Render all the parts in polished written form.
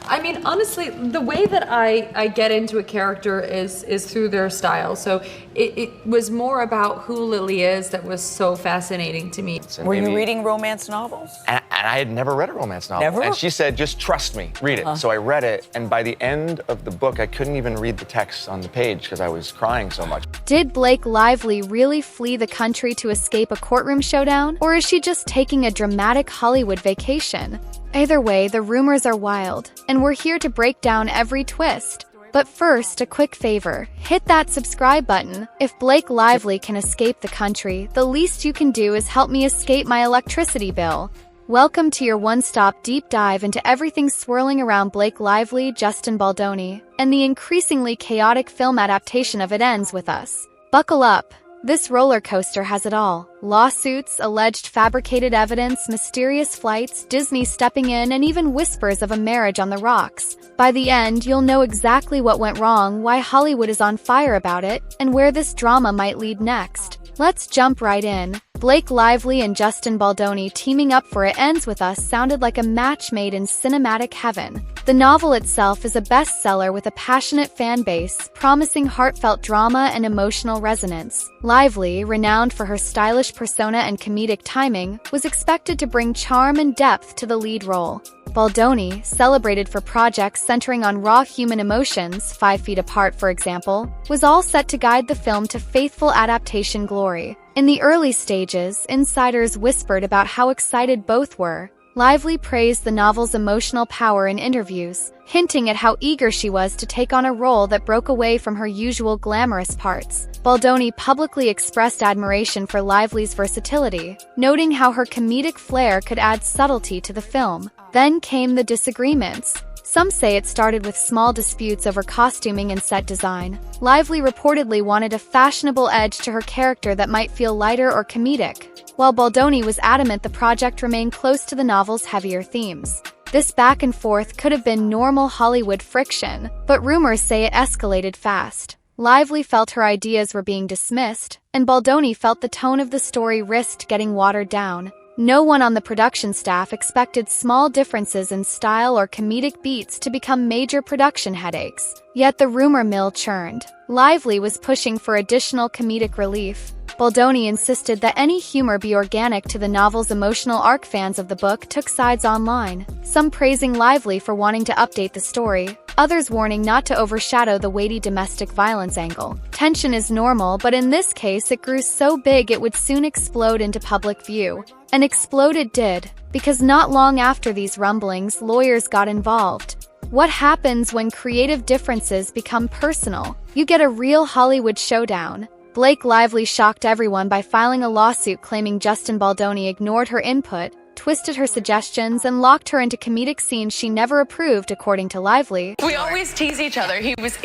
I mean, honestly, the way that I get into a character is through their style. So it was more about who Lily is that was so fascinating to me. Were you reading romance novels? And I had never read a romance novel. Never? And she said, just trust me, read it. So I read it, and by the end of the book, I couldn't even read the text on the page because I was crying so much. Did Blake Lively really flee the country to escape a courtroom showdown? Or is she just taking a dramatic Hollywood vacation? Either way, the rumors are wild, and we're here to break down every twist. But first, a quick favor. Hit that subscribe button. If Blake Lively can escape the country, the least you can do is help me escape my electricity bill. Welcome to your one-stop deep dive into everything swirling around Blake Lively, Justin Baldoni, and the increasingly chaotic film adaptation of It Ends With Us. Buckle up. This roller coaster has it all. Lawsuits, alleged fabricated evidence, mysterious flights, Disney stepping in, and even whispers of a marriage on the rocks. By the end, you'll know exactly what went wrong, why Hollywood is on fire about it, and where this drama might lead next. Let's jump right in. Blake Lively and Justin Baldoni teaming up for It Ends With Us sounded like a match made in cinematic heaven. The novel itself is a bestseller with a passionate fan base, promising heartfelt drama and emotional resonance. Lively, renowned for her stylish persona and comedic timing, was expected to bring charm and depth to the lead role. Baldoni, celebrated for projects centering on raw human emotions, 5 Feet Apart for example, was all set to guide the film to faithful adaptation glory. In the early stages, insiders whispered about how excited both were. Lively praised the novel's emotional power in interviews, hinting at how eager she was to take on a role that broke away from her usual glamorous parts. Baldoni publicly expressed admiration for Lively's versatility, noting how her comedic flair could add subtlety to the film. Then came the disagreements. Some say it started with small disputes over costuming and set design. Lively reportedly wanted a fashionable edge to her character that might feel lighter or comedic, while Baldoni was adamant the project remained close to the novel's heavier themes. This back and forth could have been normal Hollywood friction, but rumors say it escalated fast. Lively felt her ideas were being dismissed, and Baldoni felt the tone of the story risked getting watered down. No one on the production staff expected small differences in style or comedic beats to become major production headaches. Yet the rumor mill churned. Lively was pushing for additional comedic relief. Baldoni insisted that any humor be organic to the novel's emotional arc. Fans of the book took sides online, some praising Lively for wanting to update the story, others warning not to overshadow the weighty domestic violence angle. Tension is normal, but in this case it grew so big it would soon explode into public view. And explode it did, because not long after these rumblings, lawyers got involved. What happens when creative differences become personal? You get a real Hollywood showdown. Blake Lively shocked everyone by filing a lawsuit claiming Justin Baldoni ignored her input, twisted her suggestions, and locked her into comedic scenes she never approved, according to Lively. We always tease each other. He was,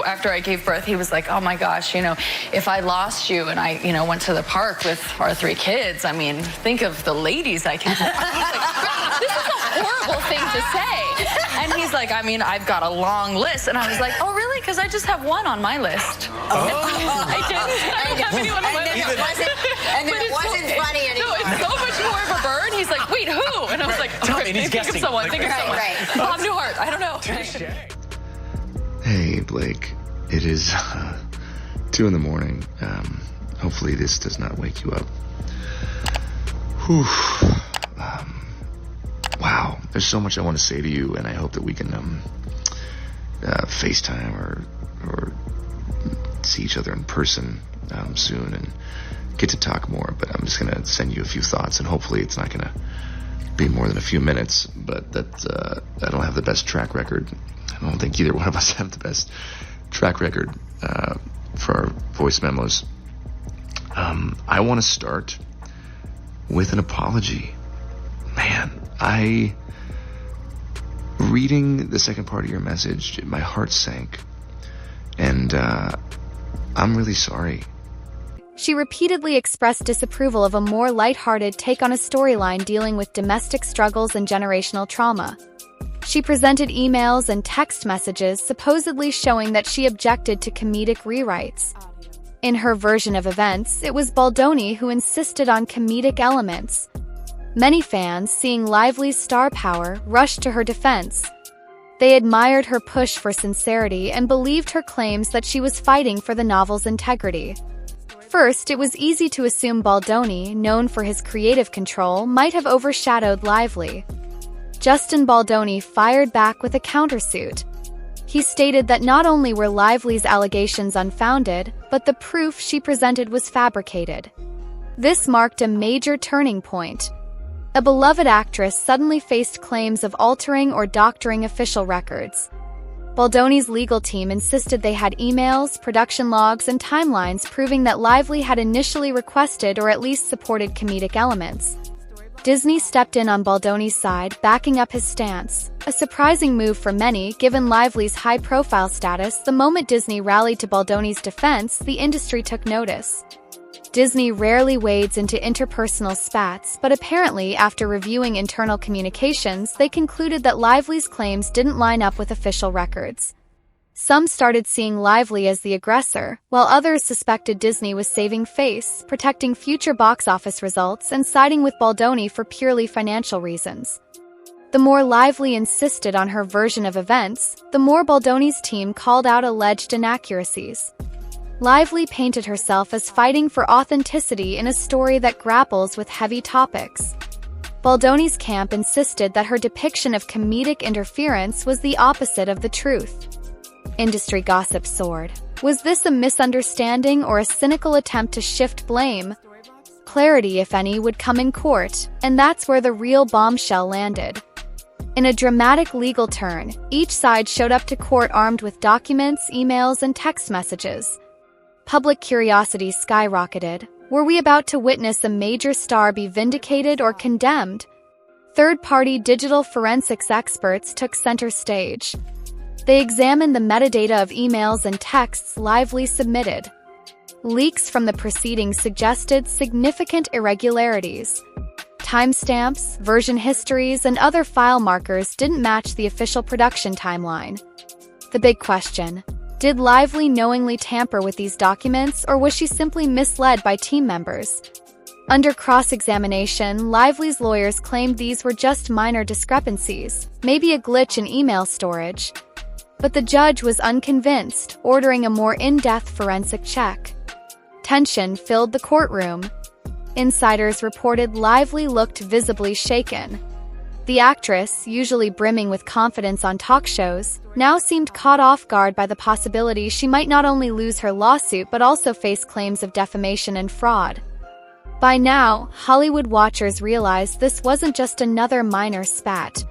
after I gave birth, he was like, oh my gosh, if I lost you and I, went to the park with our 3 kids, I mean, think of the ladies I can. This is a horrible thing to say. And he's like, I've got a long list. And I was like, oh, really? Because I just have one on my list. I don't have anyone on my list. And then it wasn't funny anymore. No, it's so much more of a burn. He's like, wait, who? And I was like, Tell me, he's think of guessing. someone, think of someone. Bob Newhart, I don't know. Hey, Blake. It is 2 in the morning. Hopefully this does not wake you up. Whew. Wow. There's so much I want to say to you, and I hope that we can FaceTime or see each other in person soon and get to talk more. But I'm just going to send you a few thoughts, and hopefully it's not going to be more than a few minutes. But I don't have the best track record. I don't think either one of us have the best track record for our voice memos. I want to start with an apology. Man, reading the second part of your message, my heart sank. And I'm really sorry. She repeatedly expressed disapproval of a more lighthearted take on a storyline dealing with domestic struggles and generational trauma. She presented emails and text messages supposedly showing that she objected to comedic rewrites. In her version of events, it was Baldoni who insisted on comedic elements. Many fans, seeing Lively's star power, rushed to her defense. They admired her push for sincerity and believed her claims that she was fighting for the novel's integrity. First, it was easy to assume Baldoni, known for his creative control, might have overshadowed Lively. Justin Baldoni fired back with a countersuit. He stated that not only were Lively's allegations unfounded, but the proof she presented was fabricated. This marked a major turning point. A beloved actress suddenly faced claims of altering or doctoring official records. Baldoni's legal team insisted they had emails, production logs, and timelines proving that Lively had initially requested or at least supported comedic elements. Disney stepped in on Baldoni's side, backing up his stance. A surprising move for many, given Lively's high-profile status. The moment Disney rallied to Baldoni's defense, the industry took notice. Disney rarely wades into interpersonal spats, but apparently, after reviewing internal communications, they concluded that Lively's claims didn't line up with official records. Some started seeing Lively as the aggressor, while others suspected Disney was saving face, protecting future box office results, and siding with Baldoni for purely financial reasons. The more Lively insisted on her version of events, the more Baldoni's team called out alleged inaccuracies. Lively painted herself as fighting for authenticity in a story that grapples with heavy topics. Baldoni's camp insisted that her depiction of comedic interference was the opposite of the truth. Industry gossip soared. Was this a misunderstanding or a cynical attempt to shift blame? Clarity, if any, would come in court, and that's where the real bombshell landed. In a dramatic legal turn, each side showed up to court armed with documents, emails, and text messages. Public curiosity skyrocketed. Were we about to witness a major star be vindicated or condemned? Third-party digital forensics experts took center stage. They examined the metadata of emails and texts Lively submitted. Leaks from the proceedings suggested significant irregularities. Timestamps, version histories, and other file markers didn't match the official production timeline. The big question: did Lively knowingly tamper with these documents, or was she simply misled by team members? Under cross-examination, Lively's lawyers claimed these were just minor discrepancies, maybe a glitch in email storage. But the judge was unconvinced, ordering a more in-depth forensic check. Tension filled the courtroom. Insiders reported Lively looked visibly shaken. The actress, usually brimming with confidence on talk shows, now seemed caught off guard by the possibility she might not only lose her lawsuit but also face claims of defamation and fraud. By now, Hollywood watchers realized this wasn't just another minor spat.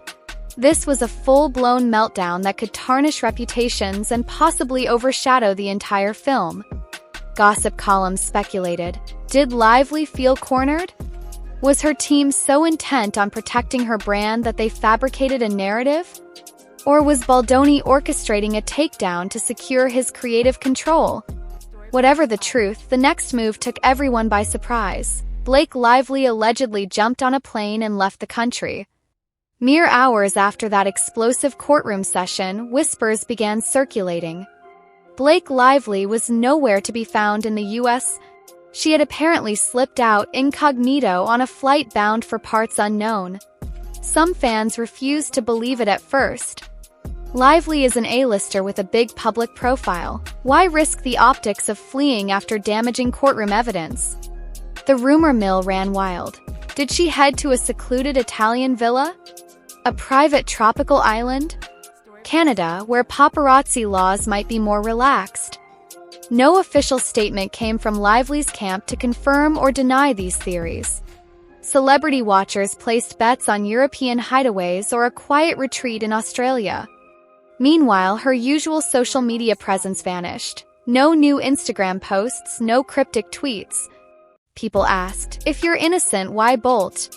This was a full-blown meltdown that could tarnish reputations and possibly overshadow the entire film. Gossip columns speculated. Did Lively feel cornered? Was her team so intent on protecting her brand that they fabricated a narrative? Or was Baldoni orchestrating a takedown to secure his creative control? Whatever the truth, the next move took everyone by surprise. Blake Lively allegedly jumped on a plane and left the country. Mere hours after that explosive courtroom session, whispers began circulating. Blake Lively was nowhere to be found in the U.S. She had apparently slipped out incognito on a flight bound for parts unknown. Some fans refused to believe it at first. Lively is an A-lister with a big public profile. Why risk the optics of fleeing after damaging courtroom evidence? The rumor mill ran wild. Did she head to a secluded Italian villa? A private tropical island? Canada, where paparazzi laws might be more relaxed? No official statement came from Lively's camp to confirm or deny these theories. Celebrity watchers placed bets on European hideaways or a quiet retreat in Australia. Meanwhile, her usual social media presence vanished. No new Instagram posts, no cryptic tweets. People asked, if you're innocent, why bolt?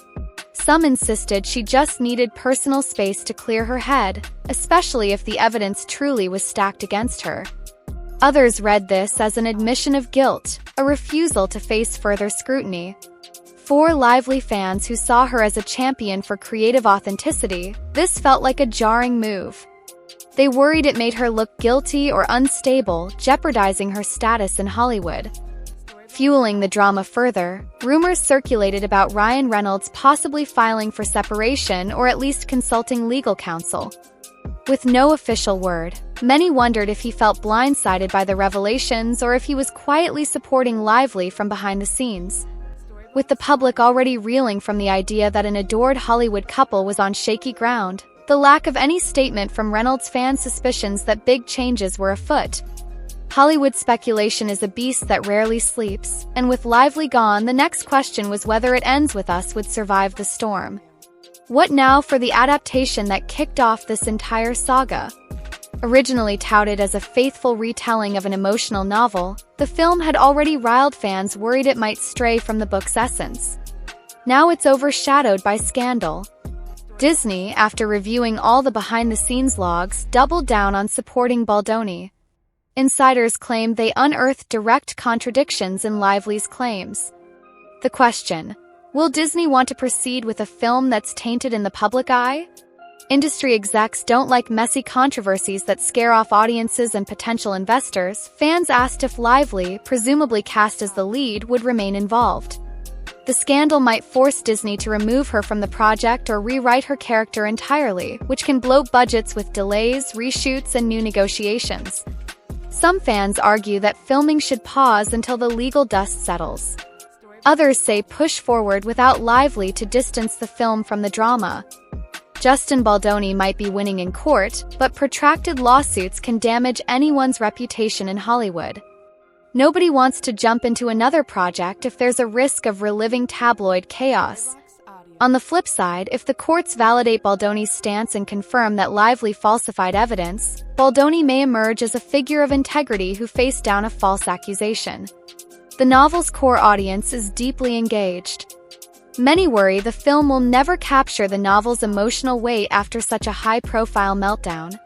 Some insisted she just needed personal space to clear her head, especially if the evidence truly was stacked against her. Others read this as an admission of guilt, a refusal to face further scrutiny. For Lively fans who saw her as a champion for creative authenticity, this felt like a jarring move. They worried it made her look guilty or unstable, jeopardizing her status in Hollywood. Fueling the drama further, rumors circulated about Ryan Reynolds possibly filing for separation or at least consulting legal counsel. With no official word, many wondered if he felt blindsided by the revelations or if he was quietly supporting Lively from behind the scenes. With the public already reeling from the idea that an adored Hollywood couple was on shaky ground, the lack of any statement from Reynolds fans' suspicions that big changes were afoot. Hollywood speculation is a beast that rarely sleeps, and with Lively gone, the next question was whether It Ends With Us would survive the storm. What now for the adaptation that kicked off this entire saga? Originally touted as a faithful retelling of an emotional novel, the film had already riled fans worried it might stray from the book's essence. Now it's overshadowed by scandal. Disney, after reviewing all the behind-the-scenes logs, doubled down on supporting Baldoni. Insiders claimed they unearthed direct contradictions in Lively's claims. The question: will Disney want to proceed with a film that's tainted in the public eye? Industry execs don't like messy controversies that scare off audiences and potential investors. Fans asked if Lively, presumably cast as the lead, would remain involved. The scandal might force Disney to remove her from the project or rewrite her character entirely, which can bloat budgets with delays, reshoots, and new negotiations. Some fans argue that filming should pause until the legal dust settles. Others say push forward without Lively to distance the film from the drama. Justin Baldoni might be winning in court, but protracted lawsuits can damage anyone's reputation in Hollywood. Nobody wants to jump into another project if there's a risk of reliving tabloid chaos. On the flip side, if the courts validate Baldoni's stance and confirm that Lively falsified evidence, Baldoni may emerge as a figure of integrity who faced down a false accusation. The novel's core audience is deeply engaged. Many worry the film will never capture the novel's emotional weight after such a high-profile meltdown.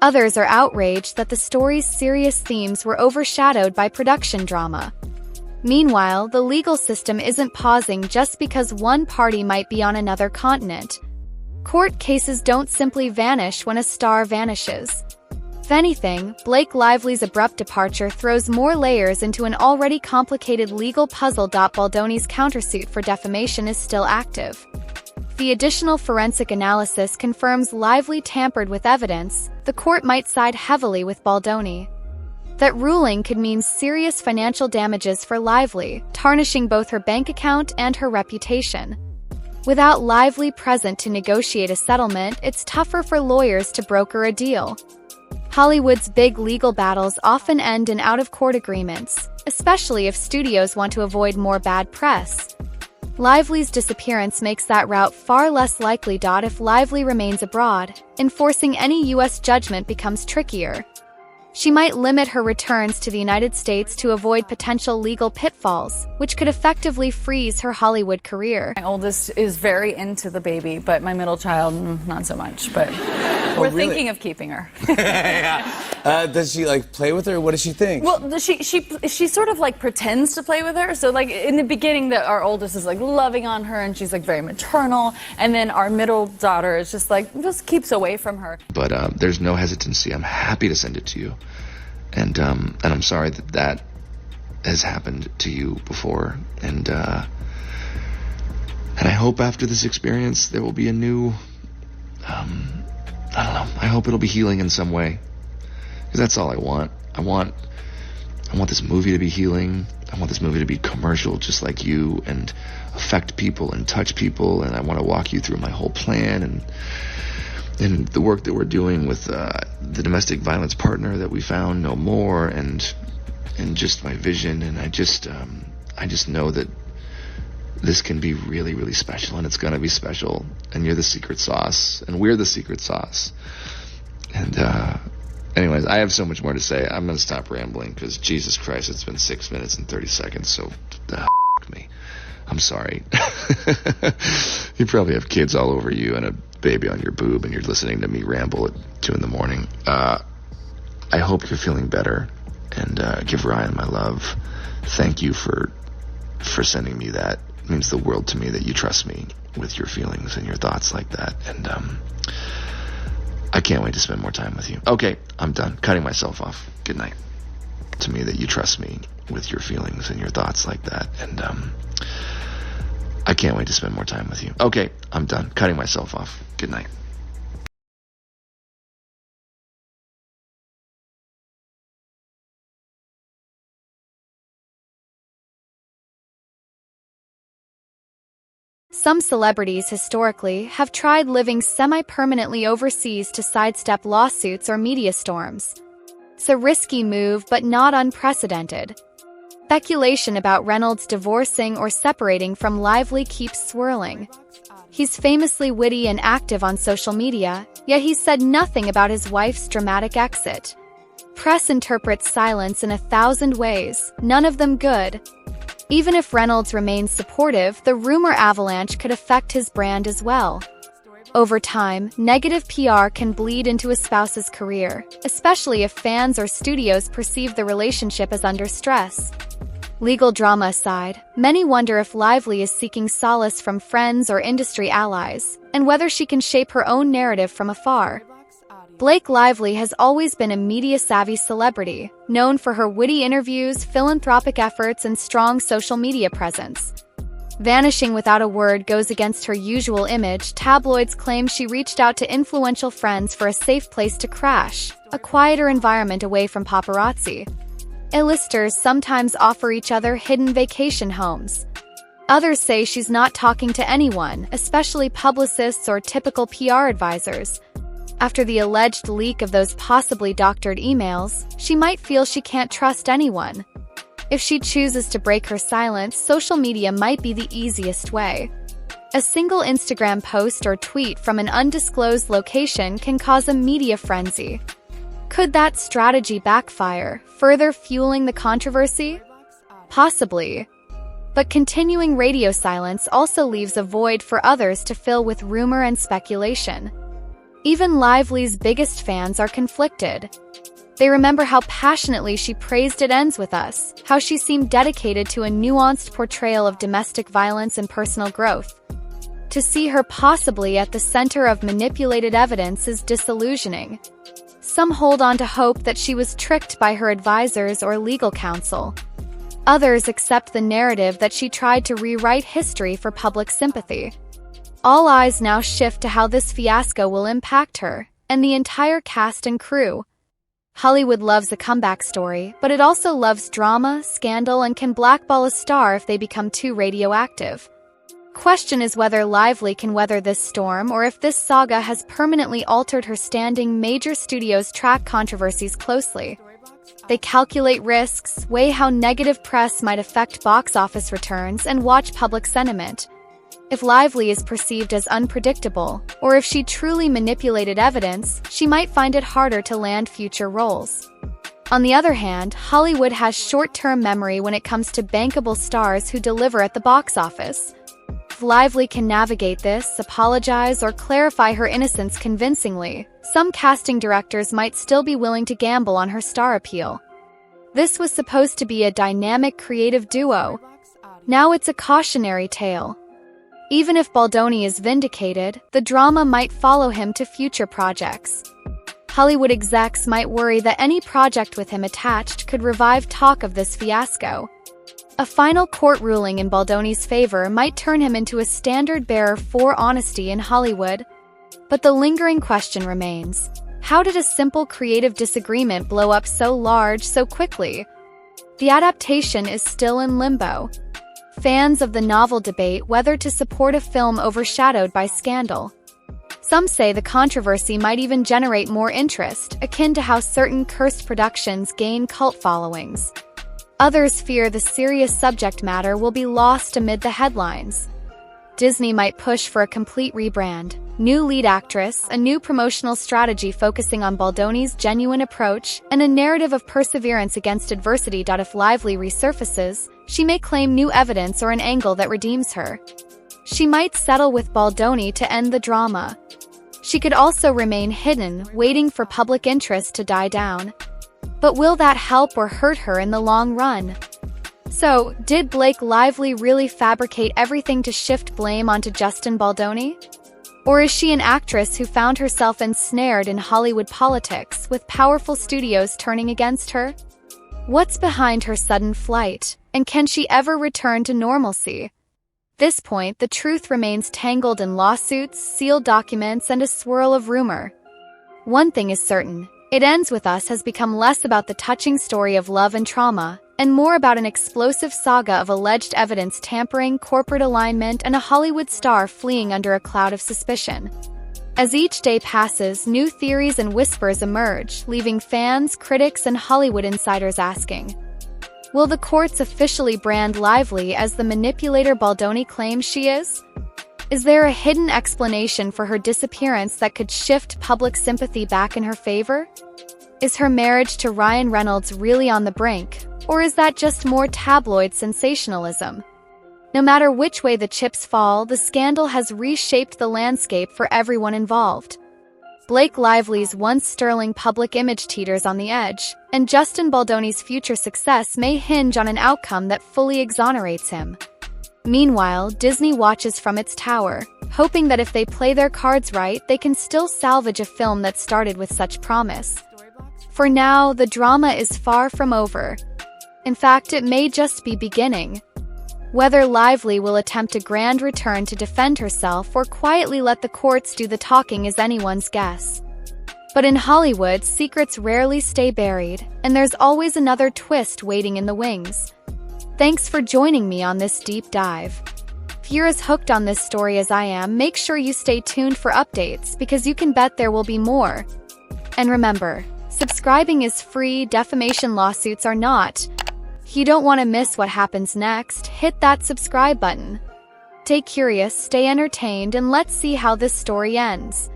Others are outraged that the story's serious themes were overshadowed by production drama. Meanwhile, the legal system isn't pausing just because one party might be on another continent. Court cases don't simply vanish when a star vanishes. If anything, Blake Lively's abrupt departure throws more layers into an already complicated legal puzzle. Baldoni's countersuit for defamation is still active. The additional forensic analysis confirms Lively tampered with evidence. The court might side heavily with Baldoni. That ruling could mean serious financial damages for Lively, tarnishing both her bank account and her reputation. Without Lively present to negotiate a settlement, it's tougher for lawyers to broker a deal. Hollywood's big legal battles often end in out-of-court agreements, especially if studios want to avoid more bad press. Lively's disappearance makes that route far less likely. If Lively remains abroad, enforcing any U.S. judgment becomes trickier. She might limit her returns to the United States to avoid potential legal pitfalls, which could effectively freeze her Hollywood career. My oldest is very into the baby, but my middle child, not so much. But we're thinking of keeping her. Yeah. Does she like play with her? What does she think? Well, she sort of like pretends to play with her. So like in the beginning, our oldest is like loving on her, and she's like very maternal. And then our middle daughter is just keeps away from her. But there's no hesitancy. I'm happy to send it to you. And I'm sorry that has happened to you before. And I hope after this experience there will be a new, I don't know, I hope it'll be healing in some way. Because that's all I want. I want this movie to be healing. I want this movie to be commercial just like you and affect people and touch people. And I want to walk you through my whole plan and the work that we're doing with the domestic violence partner that we found, No More, and just my vision. And I just know that this can be really, really special, and it's gonna be special. And you're the secret sauce, and we're the secret sauce. And anyways, I have so much more to say. I'm gonna stop rambling because Jesus Christ, it's been 6 minutes and 30 seconds. So me. I'm sorry. You probably have kids all over you and a baby on your boob, and you're listening to me ramble at 2 a.m. I hope you're feeling better, and give Ryan my love. Thank you for sending me that. It means the world to me that you trust me with your feelings and your thoughts like that. And I can't wait to spend more time with you. Okay, I'm done. Cutting myself off. Good night. To me that you trust me with your feelings and your thoughts like that. And I can't wait to spend more time with you. Okay, I'm done. Cutting myself off. Good night. Some celebrities historically have tried living semi-permanently overseas to sidestep lawsuits or media storms. It's a risky move, but not unprecedented. Speculation about Reynolds divorcing or separating from Lively keeps swirling. He's famously witty and active on social media, yet he's said nothing about his wife's dramatic exit. Press interprets silence in 1,000 ways, none of them good. Even if Reynolds remains supportive, the rumor avalanche could affect his brand as well. Over time, negative PR can bleed into a spouse's career, especially if fans or studios perceive the relationship as under stress. Legal drama aside, many wonder if Lively is seeking solace from friends or industry allies, and whether she can shape her own narrative from afar. Blake Lively has always been a media-savvy celebrity, known for her witty interviews, philanthropic efforts, and strong social media presence. Vanishing without a word goes against her usual image. Tabloids claim she reached out to influential friends for a safe place to crash, a quieter environment away from paparazzi. A-listers sometimes offer each other hidden vacation homes. Others say she's not talking to anyone, especially publicists or typical PR advisors. After the alleged leak of those possibly doctored emails, she might feel she can't trust anyone. If she chooses to break her silence, social media might be the easiest way. A single Instagram post or tweet from an undisclosed location can cause a media frenzy. Could that strategy backfire, further fueling the controversy? Possibly. But continuing radio silence also leaves a void for others to fill with rumor and speculation. Even Lively's biggest fans are conflicted. They remember how passionately she praised It Ends With Us, how she seemed dedicated to a nuanced portrayal of domestic violence and personal growth. To see her possibly at the center of manipulated evidence is disillusioning. Some hold on to hope that she was tricked by her advisors or legal counsel. Others accept the narrative that she tried to rewrite history for public sympathy. All eyes now shift to how this fiasco will impact her, and the entire cast and crew. Hollywood loves a comeback story, but it also loves drama, scandal, and can blackball a star if they become too radioactive. Question is whether Lively can weather this storm or if this saga has permanently altered her standing. Major studios track controversies closely. They calculate risks, weigh how negative press might affect box office returns, and watch public sentiment. If Lively is perceived as unpredictable, or if she truly manipulated evidence, she might find it harder to land future roles. On the other hand, Hollywood has short-term memory when it comes to bankable stars who deliver at the box office. If Lively can navigate this, apologize, or clarify her innocence convincingly, some casting directors might still be willing to gamble on her star appeal. This was supposed to be a dynamic creative duo. Now it's a cautionary tale. Even if Baldoni is vindicated, the drama might follow him to future projects. Hollywood execs might worry that any project with him attached could revive talk of this fiasco. A final court ruling in Baldoni's favor might turn him into a standard-bearer for honesty in Hollywood. But the lingering question remains: how did a simple creative disagreement blow up so large so quickly? The adaptation is still in limbo. Fans of the novel debate whether to support a film overshadowed by scandal. Some say the controversy might even generate more interest, akin to how certain cursed productions gain cult followings. Others fear the serious subject matter will be lost amid the headlines. Disney might push for a complete rebrand, new lead actress, a new promotional strategy focusing on Baldoni's genuine approach, and a narrative of perseverance against adversity. If Lively resurfaces, she may claim new evidence or an angle that redeems her. She might settle with Baldoni to end the drama. She could also remain hidden, waiting for public interest to die down. But will that help or hurt her in the long run? So, did Blake Lively really fabricate everything to shift blame onto Justin Baldoni? Or is she an actress who found herself ensnared in Hollywood politics, with powerful studios turning against her? What's behind her sudden flight, and can she ever return to normalcy? At this point, the truth remains tangled in lawsuits, sealed documents, and a swirl of rumor. One thing is certain: It Ends With Us has become less about the touching story of love and trauma, and more about an explosive saga of alleged evidence tampering, corporate alignment, and a Hollywood star fleeing under a cloud of suspicion. As each day passes, new theories and whispers emerge, leaving fans, critics, and Hollywood insiders asking, will the courts officially brand Lively as the manipulator Baldoni claims she is? Is there a hidden explanation for her disappearance that could shift public sympathy back in her favor? Is her marriage to Ryan Reynolds really on the brink, or is that just more tabloid sensationalism? No matter which way the chips fall, the scandal has reshaped the landscape for everyone involved. Blake Lively's once sterling public image teeters on the edge, and Justin Baldoni's future success may hinge on an outcome that fully exonerates him. Meanwhile, Disney watches from its tower, hoping that if they play their cards right, they can still salvage a film that started with such promise. For now, the drama is far from over. In fact, it may just be beginning. Whether Lively will attempt a grand return to defend herself or quietly let the courts do the talking is anyone's guess. But in Hollywood, secrets rarely stay buried, and there's always another twist waiting in the wings. Thanks for joining me on this deep dive. If you're as hooked on this story as I am, make sure you stay tuned for updates, because you can bet there will be more. And remember, subscribing is free, defamation lawsuits are not. If you don't want to miss what happens next, hit that subscribe button. Stay curious, stay entertained, and let's see how this story ends.